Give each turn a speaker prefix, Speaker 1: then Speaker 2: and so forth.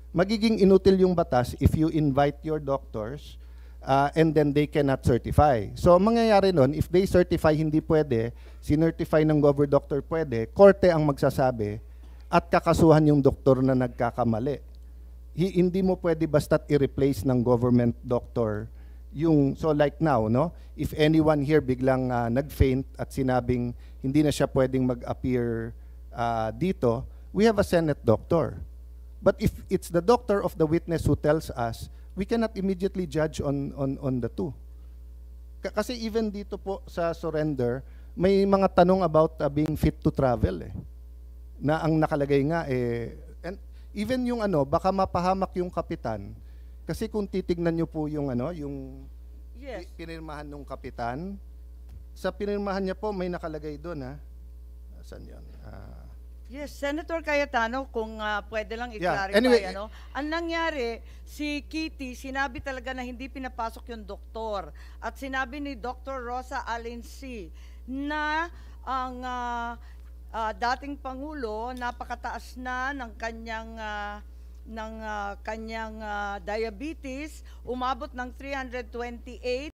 Speaker 1: magiging inutil yung batas if you invite your doctors and then they cannot certify. So, ang mangyayari nun, if they certify hindi pwede, sinertify ng doctor pwede, korte ang magsasabi at kakasuhan yung doktor na nagkakamali. Hindi mo pwede basta't i-replace ng government doctor yung, so like now, no? If anyone here biglang nag-faint at sinabing hindi na siya pwedeng mag-appear dito, we have a Senate doctor. But if it's the doctor of the witness who tells us, we cannot immediately judge on the two. Kasi even dito po sa surrender, may mga tanong about being fit to travel eh. Na ang nakalagay nga eh, and even yung baka mapahamak yung kapitan. Kasi kung titignan nyo po yung yung
Speaker 2: Yes.
Speaker 1: pinirmahan ng kapitan, sa pinirmahan niya po may nakalagay doon ha. Saan yun?
Speaker 2: Yes, Senator Cayetano, kung pwede lang i-clarify,
Speaker 1: Anyway,
Speaker 2: ang nangyari, si Kitty, sinabi talaga na hindi pinapasok yung doktor. At sinabi ni Dr. Rosa Alensi na ang dating Pangulo, napakataas na ng kanyang diabetes, umabot ng 328